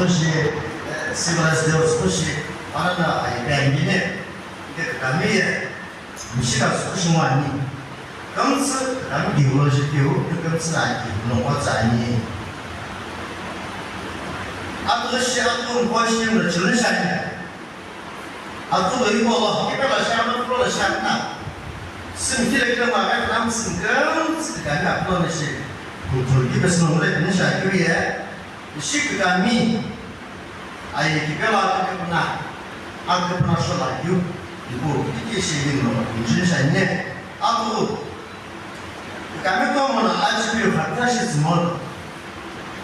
少しcivilizedで少しあなたがいねでダメや虫が少し前に刚是咱们留了是留就跟自然农活在你啊这个是啊这种关系的精神啊作为一个了一个了下面做了下面身体的个嘛咱们是更是感觉不能是做一个是农的很少有也是个干米哎这个啦这个不难啊这不能说了有이거 이게 시행되는 거 인신산에 아도 그다음에 또 뭐는 아주 판타시즘은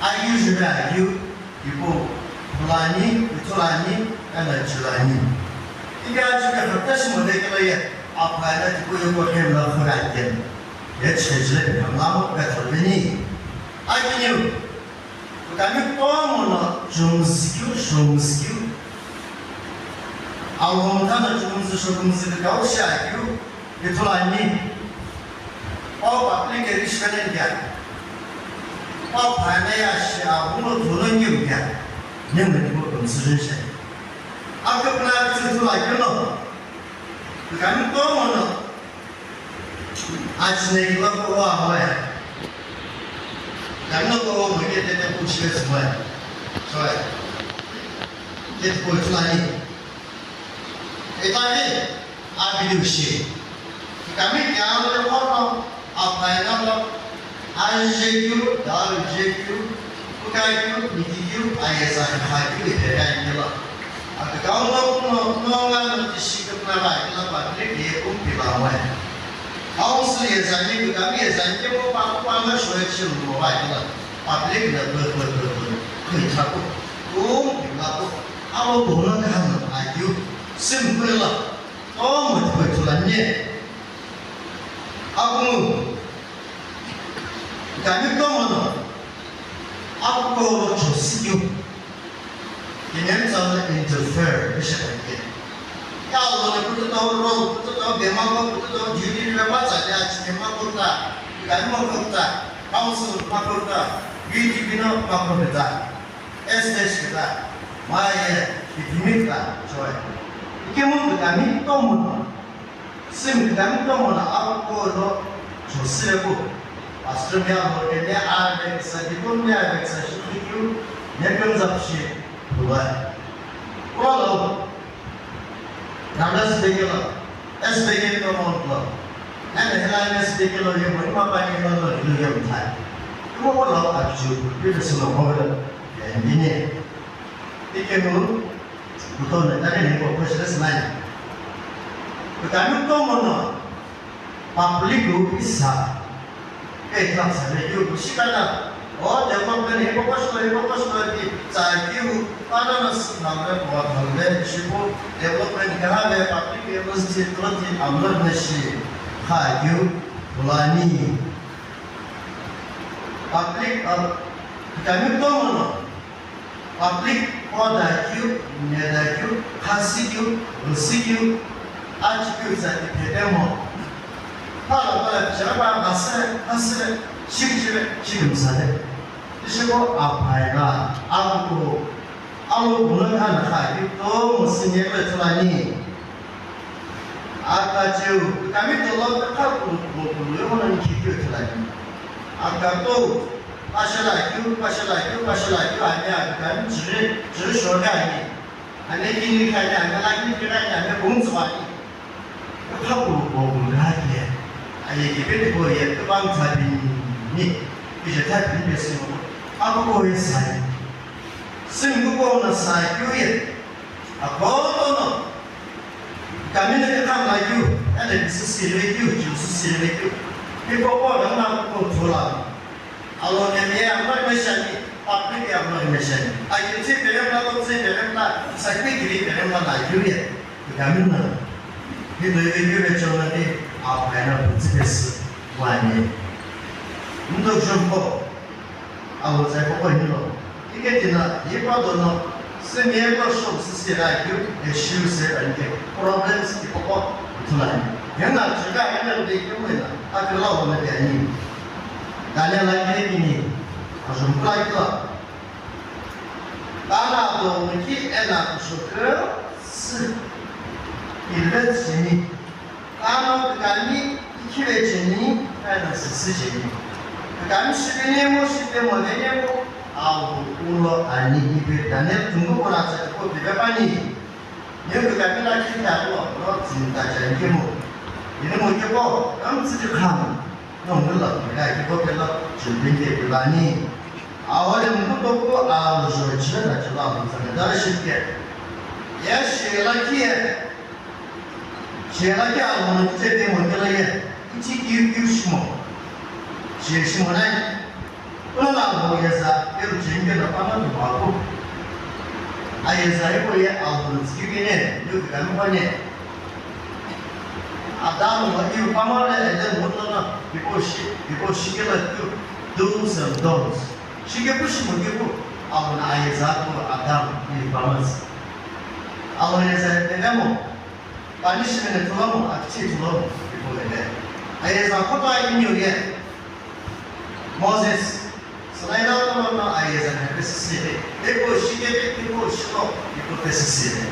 아유즈가 아유 이거 플라니 이토라니 에너지라니 이게 아주 판타시즘은 되게 아파야 되고 이거 해서 그럴 때 예체질 강남과 더더니 아니요 그다음에 또 뭐는 중스큐 알고문타는 중문스 가오시아 유 이토라니 아플리케 리시가는 게 파나야 시아 우노 도는 게 님은 이거 검수진시 아까나 그들라이노 그간 또는 아침에 이거 뭐야 간노 거 뭐게 되는 부치겠어 뭐야 좋아요 이제 보이토라니 Italy, abidushi. Kami jangan lupa apa yang AJQ, DJQ, Kukami, NSBAK, Ayi-10-11.AM itu lah. Kalau nongan disi kebenaran itu publik dia pun pilawai. Kalau selihatnya Kukami AJQ apa soal cuma itu lah. Publik dah ber kerja pun pilawai. Kalau bukan kan ayu. Simple lah, oh betul-betulannya. Aku kami tu mana? Aku kalau cuci ini jangan interfere, macam ni. Kalau ni betul tahu memang betul jadi memang saja, memang kurta, kami mau kurta, council mau kurta, BT bina mau kurta, SDS kita, Maya, Dimitra, coy. Ikimun kami tomuna, sim kami tomuna aku lo josileku, Australia lo ini ada kesadiun ada kesadiu, nekam zapsi, buat. Kalau NSBAK lo, SBAK tomon lo, NSBAK lo yang mana banyak lo itu yang thai. Cuma lo aja, kita semua orang yang ini, ikimun betul, tadi ni kau proses lain. Kami tu mana publik tu bisa, kelas ada juga. Siapa oh jawab ni fokus lagi. Saya tu pada nama buat hal siapa development kerana publik yang mesti terus ambil nasi kayu pelani. Publik kami tu mana publik Odakyu, Nedakyu, Hasikyu, Usikyu, Achikyu zati pedemo. Kalau siapa hasil, siapa sahaja. Siapa apa yang aku gunakan kayu tu mestinya bertolani. Agak jauh, kami tolong kalau orang kita bertolani. Agak tu. Pasal lagi ada kan只说概念，ada ini kajian, ada lagi kajian, ada bungsuan. Kalau bukan lagi, ayat kita boleh terbang tadi ni, bisa tadi biasa. Aku boleh saya, semua orang saya kuat. Apa tu? Kami nak काम lagi, ada bisnis lagi, jual lagi. Ibu orang nak kontrol. Allah ni apa macam publik apa macam aja sih berapa saya pikir berapa lagi ya kami nak itu macam ni apa yang berproses wani untuk jumpa Allah saya pokok ini loh ini kita pada no semua proses sesuai isu sesuai problem di pokok itu lah yang nak juga yang lebih kemana agaklah orang ini kalian lagi ini, asal mulai tu, 나나도 우리 애나 부수고 스 일벤스니 나나 그간이 이키베지니 애나 스스지니 그간 시비네모 시비모 내네모 아우 울어 아니 이베 다네 중국어나 자고 비벼바니 여기 가면은 키다고 너 진짜 잘게모 이런 거 있고 아무튼 감 너무 놀라 내가 이거 별로 준비해 비바니 아워는 것도 없고 아우서 지나다 지나다 다시 쉽게 야 시라키에 시라키 아우는 그때 때문에 이치 기우시모 시시모는 올라가고 해서 이렇게 준비를 하면 좋고 아예서 해보에 아우는 지기네 여기 가면 거네 아다는 뭐 이거 파마를 애들 못하나 이거 시계를 do's and don'ts 시계 부시면 되고 아우는 아예서 또 아담 이 바면서 아우에서 내가 뭐 빠지시면 들어가면 악취 들어가면 이거네 아예서 코토아 인류에 모세스 스라이더는 아예서는 베스시데 이거 시계 이거 시도 이거 베스시데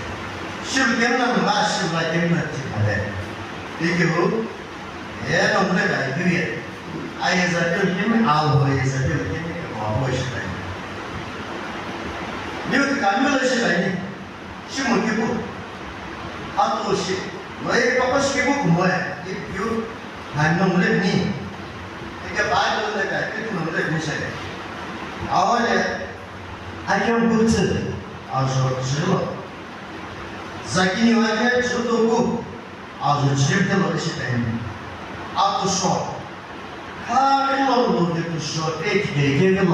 실견은 마시라 되는 티파데 이게로 얘는 우리가 이게 아예서는 힘 아우에서 힘이 뭐시다 이거 감면을 시다니 심은 기부 아토시 너의 papashikibu 뭐야 이거 반응을 니 이게 바이블 내가 그렇게 보셔야 아원에 아니면 부츠 아주 질러 자기니 와게 주도고 아주 질때로 시다니 아토쇼 카밀로도 되고쇼 에티게게로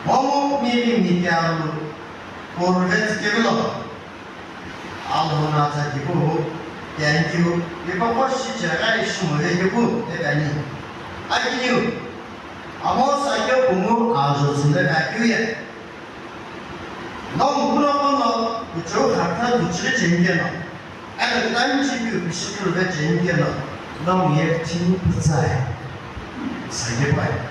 뭐뭐 미리미야로 보르베트게로 아무나 자기고 땡큐 이거 혹시 제가 있으면 해주고 대단히 아기뉴 아무 사교 공부 아주 순대가교에 너무 그러면 그쪽 각자 부치를 챙겨놔 아니 다른 집이 비슷을 왜 챙겨놔 너무 예팀 부자야 사교봐요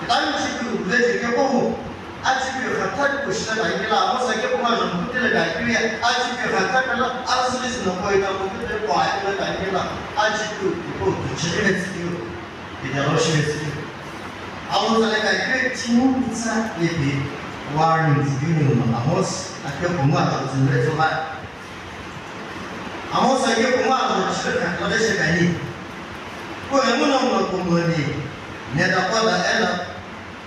다른 집이 왜 챙겨보고 아직도 같은 곳이다 아니라 아무 생각보다 좀 그때를 갈기에 아직도 같은 아스리스는 거의다 그때 과학을 아니라 아직도 이거 부처님의 스킬 이제 러시아의 스킬 아무 생각에 진짜 이게 warning 스킬은 아무스 아까 공부하고 준비해 줘봐 아무 생각 공부하고 시작한 거를 시간이 그 아무나 공부하니 내가 거다 애나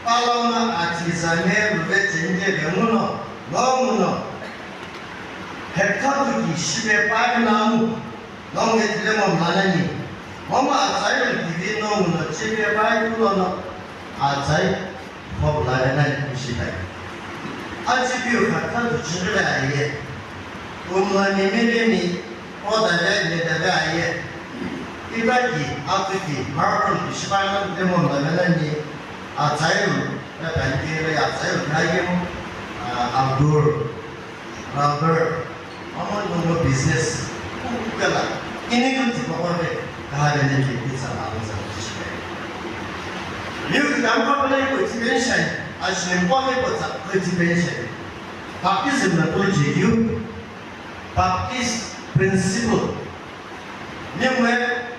palama artisanal vetinge bemuno nomuno hektabuki shibe pagnamu nonge dilemo manani mama azai divi nomuno chibe pagnuno azai hoblarena shibai ajibiu hektabu chibe aye umani mileni odale nedagaye ibaki afiki markon shibai demo manani 자유, 단계를 자유 가게모, outdoor, rubber, 아무런 비즈니스, 그러나 이는 그 법에 가야되는 게 있잖아, 미국 남파블레이고 디멘션, 아시는 법에 보자 그 디멘션, 바피즘은 도지유, 바피스 프린시플, 명왜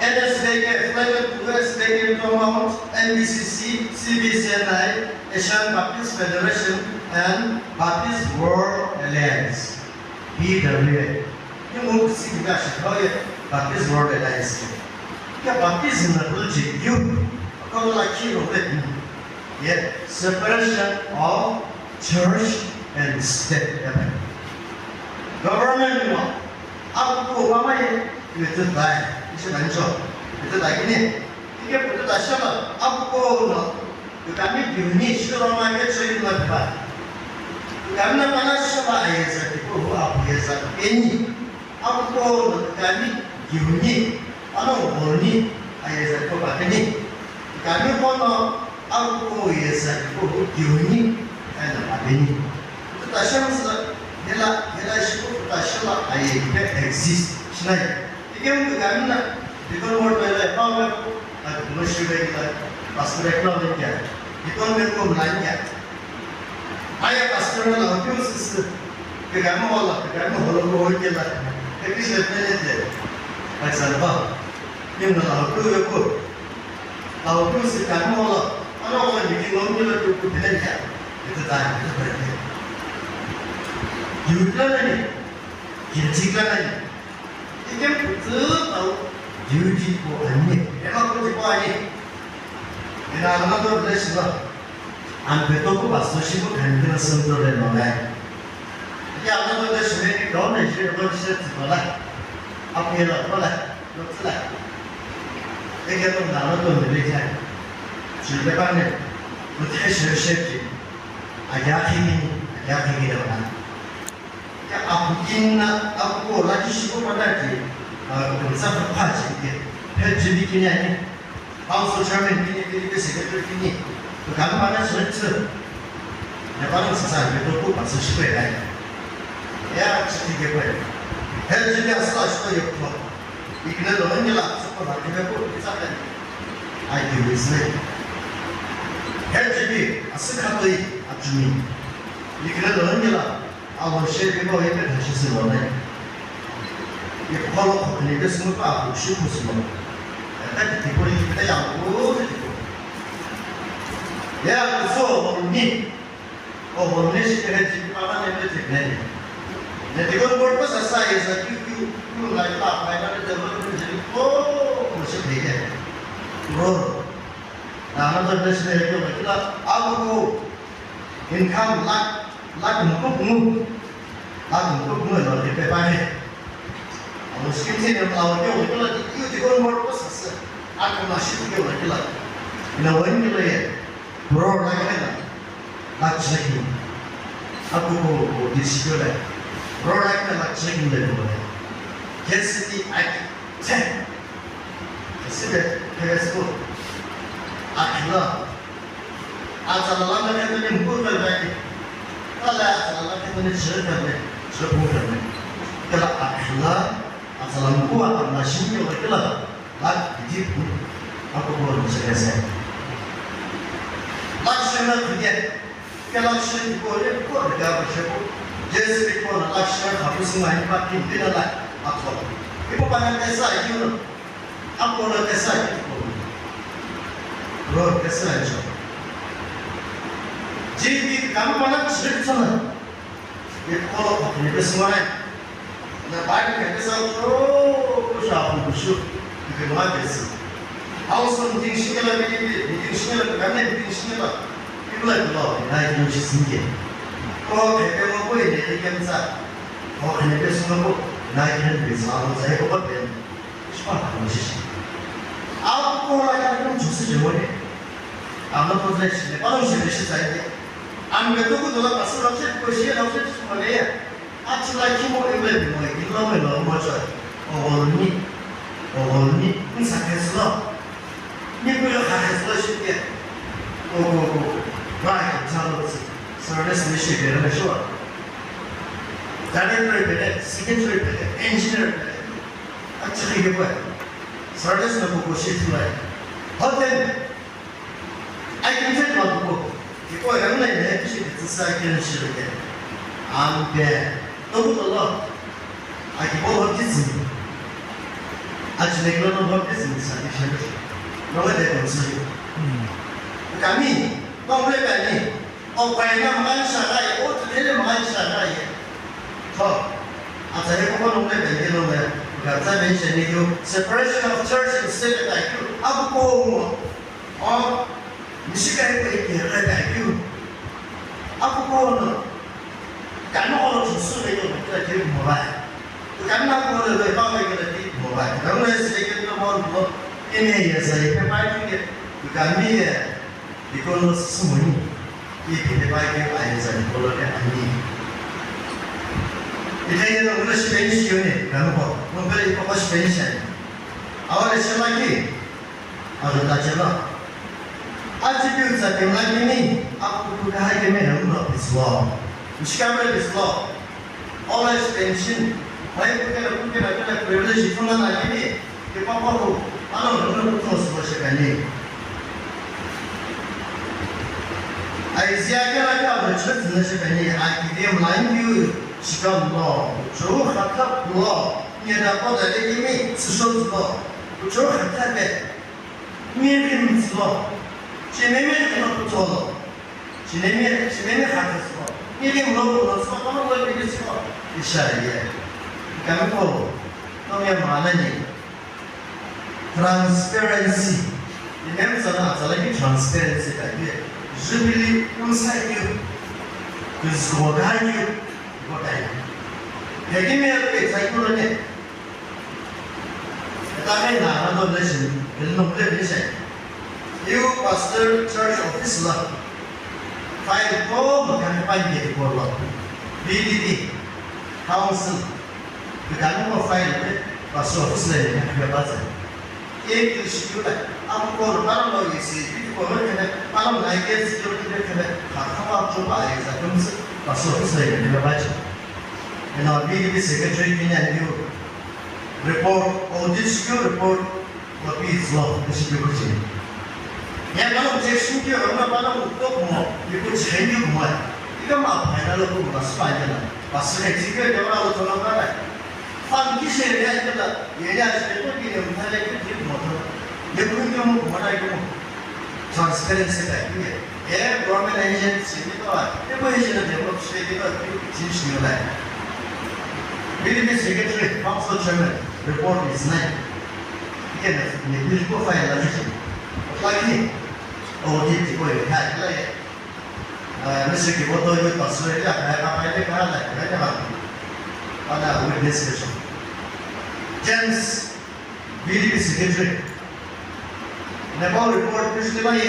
NSBAK, NSBAK Promote, NBCC, CBCNI, Asian Baptist Federation, and Baptist World Alliance, BWA. Yung mga signification ko yung Baptist World Alliance. Kaya Baptism na project yun, ako laki ulit. Yet, separation of church and state. Government mo, ako po mamaya, ito tayo. 많죠. 그래서 나기는 이게 부터 다시 한번 앞으로 그다음에 기운이 실험하게 저희는 봐. 그다음에 하나 시험아 아예서 그리고 앞에서 괜히 앞으로 그다음에 기운이 아무 원이 아예서 그 받으니 그다음에 뭐는 앞으로에서 그리고 기운이 하나 받으니 그 다시 한번 내가 시고 다시 한번 아예게 exist 신나요. 이게 그가면 이건 뭘 배래 파워 아 무엇이래기다 마스터렉라는 게 이건 몇 번 나냐 아예 가스터는 교수스 그 가면 그 가면 hol로 올게라 그래서 때문에 알잖아 nhưng là đầu tư sự cán bộ là nó đâu có những cái ngôn như là cụ thể này cả cái tài cái phải thế dù cái này hiện chính cái này cái thứ đầu dù gì của anh nhỉ cái nó cũng chỉ có anh nhỉ cái nào nó đâu đấy chứ anh phải tôi cũng bảo số xin cũng thành cái sân tôi lên nó này cái nào nó đâu đấy chứ cái đó này chứ nó sẽ chỉ có lại học nghề là có lại nó sẽ lại cái công nào nó tuần để đi theo chỉ cái ban này nó thay sửa xếp gì giá thì đâu nè cái áp kinh áp cô là chỉ số quan đại gì cũng rất là quan trọng cái hết chỉ đi cái này bao số 처음에 cái sự cái này cái cảm quan nó sửa chữa nhà bạn nó sẽ cái tôi cũng bắt đầu sửa lại ya chỉ cái vậy hết chỉ là sao sửa được thôi 이거는 언제나 속고 바뀌고 있잖아요. 아이고 있어요. 헬집이 아스카도이 아주미. 이거는 언제나 아버지가 이렇게 다시 쓰거든요. 이 콜로 그리고 스무가 아고 싶고 스무. 약간 디코리 그때 양고. 야 그래서 오늘 시대 헬집이 빠만내면 되네. Deacon board pa sa size at yung like top may nalalaman ko dyan kung siya bigyan bro naman doon na sila ito makita ako ko income lag mukuk mo no di pa ang skin sin yung tawag yung makita yung Deacon board pa sa ako masip yung makita inawan nila yan bro lag checking ako ko disipyo lang product 막 책임을 내는 거예요. 게스트 아이10 그래서 그래서 아키라 아자라라는 애들이 무엇을 해? 아자라라는 애들이 저 보면 그래서 아키라 아자라는 거와 나 신경을 끌어 나 이제 아까 보는 책에서 락시는 그게 락시 이거를 내가 보시고 जैसे को लक्ष्य खापू सिंगाई party दिन ला आखो eco पाना कैसा है क्यों अब बोलो कैसा है रोड कैसा है जो जीवी काम पाना छिड़ चला ये कोलो खापू ने सिंगाई ना बाइक में कैसा तो कुछ आप कुछ इके ना कैसे हाउस में दिंग शिकला 이거는 나의 동시 승계 또 대표가 보이는 의견사 거기에 배수하고 나이는 배수하고 자유가 된 시바하는 것이지 아무거나 좀 주스지 뭐니 아무것도 대신에 빠른시를 시작해 아무래도 그도가 봤을 없을 것이야 없을 수만이야 아침에 키모 이걸 뭐 이놈을 넘어져 어머니 인사했어 니구요 가했어 쉽게 right 잘못했어 서비스 미시게는 쇼 다른 배에 시계줄 배에 엔지니어 배에 아주 이게 뭐야 서비스는 보고 싶어요 호텔 아이템 보고 이거 양내 내시 디자인을 시르게 안돼 너무 달라 아이고 어디지 아주 내가 너무 어디지 사실 너무 대단하지 Kukami, kau boleh kan ni? Oh, kaya makan syarai, oh terjadi makan syarai. So, saya pun boleh kan dia boleh. Kalau saya mention itu separation of church and state itu, aku kau, oh, mesti kaya itu itu. Aku kau, karena orang susah itu kita jadi mulai. Karena aku boleh kau kita jadi mulai. Kalau sedikit tu mau ini ya saya pernah juga. Kukami Deacon semuanya itu dipakai ayat kalau dia ani. Ini yang orang spesial ni, kan apa? Membeli apa spesial? Awal siapa lagi? Awal tak jelas. Attribute saya lagi ni, aku sudah hari ini nampak Islam. Meskipun Islam, all extension, saya bukan ada privilege itu mana lagi ni? Kita apa? Alam orang betul semua sekali. Ayi-10-11.AM真的是本地Ayi-10-11.AM是个老，主和他老，你的报道的因为是说知道，主和他的面面知道，前面可能不知道，前面还不知道，你的老不知道，他们我不知道，一下也，干过，那么嘛呢你 ，transparency， 你们说呢？说那个 transparency 感觉。Really, inside you, is what I do, what I do. The email is I put on it. The time I don't listen, will not listen. You, pastor, church officer, file form can find it for law. BDD, council, the kind of file, pastor officer, and your buzzer. If you should do that, I'm going to follow you see. Malam naik security dia kena coba aja, terus pasal saya dia baca. Now BDB secretary punya new report, audit secure report, tapi slow, mesti berkucing. Yang kalau objection dia orang malam untuk mau ikut change semua, itu mah final aku masuk aja lah. Pasal security dia orang tolong kan. Fan kisah dia itu lah, dia security dia mungkin lagi dia motor, dia pun dia mau mana itu. Transparency that you get. Government agency, every agent of state, teach you that. BDB secretary, council chairman, report is 9. Again, you will find a legend. Like him, audit the way we had like Mr. Phukutho, you persuaded I have a like on a witness session. James, BDB secretary. Nepal report usually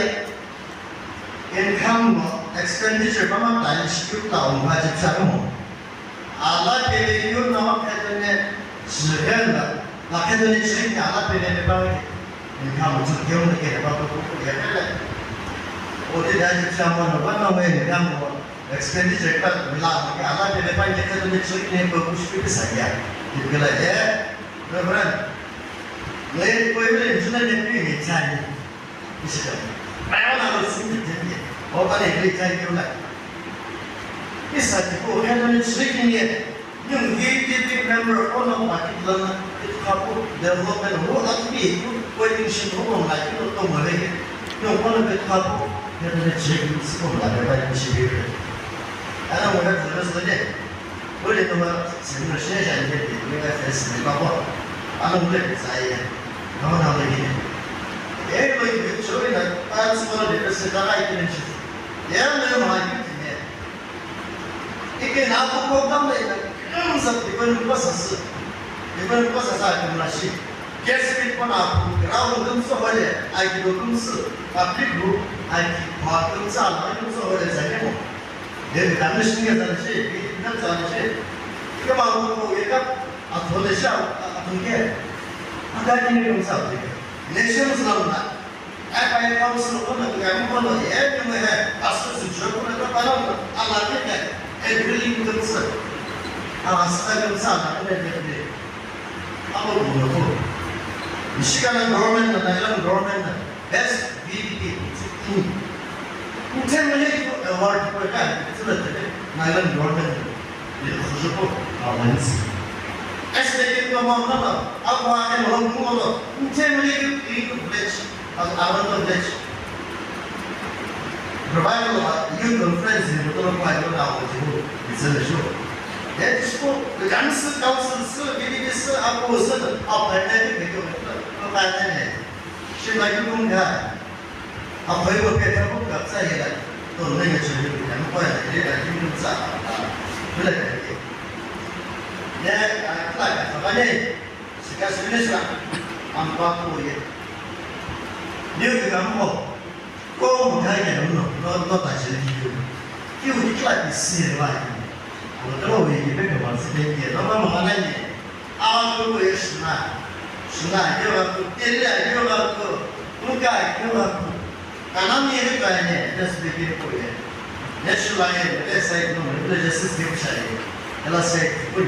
income expenditure from a dispute down by the Channel. I like it, you know, and then Sirena, like the thing I like it about income to kill the get about the book. Or did I get someone one away in the expenditure cut without I like it if I get the trick name of Pushpis again. You be like, yeah, Reverend. Late for the internet and being Chinese. I want to see the thing. Open a great time. This article has been yet. You give member of one particular couple development who not be waiting should hold like you don't know what you want to be couple. Then the chicken is full like a chicken. I don't want to rest the day. What is the word? Similar share and get it. We have this in the bubble. I don't let it. I don't know the everybody showing that that's one of the best that I can achieve. Yeah, no, I get it. It can have a program like that. Different processes. Different processes are in machine. Guess it one up. Around them so well. I do them so. Public group. I keep marking some. I do so well as I know. Then the understanding is the shape. That's on the shape. Come on, wake up. I'll throw the shout. I'll get. I'm going to do something. Nations love that. I council on the Gamma, every man, pastors and children, I like it, and really good son. I was studying son, every day. How old are you? Michigan government and Island government, best BDP. 10 million award per time, it's a Island government. It's a book, our lands. As they get the Montana, Aqua and Honguolo, 10 million people village, as our village. Provide youth conference in the Total Quite now, it's in the show. That is for the Council Council, giving this opposite of pandemic, pandemic. She like you don't have a paper paper book outside that don't make it to you and point it at you. Yeah, I like it. She has finished. I'm back for you. You can go. Go, not actually you. You declare this scene like although we depend on the no our group is not. Suna, you have to tell you have to look at you have to. And I'm here to just begin for you. Let's lie, let's say, no, let's just skip shy. And let's say, good.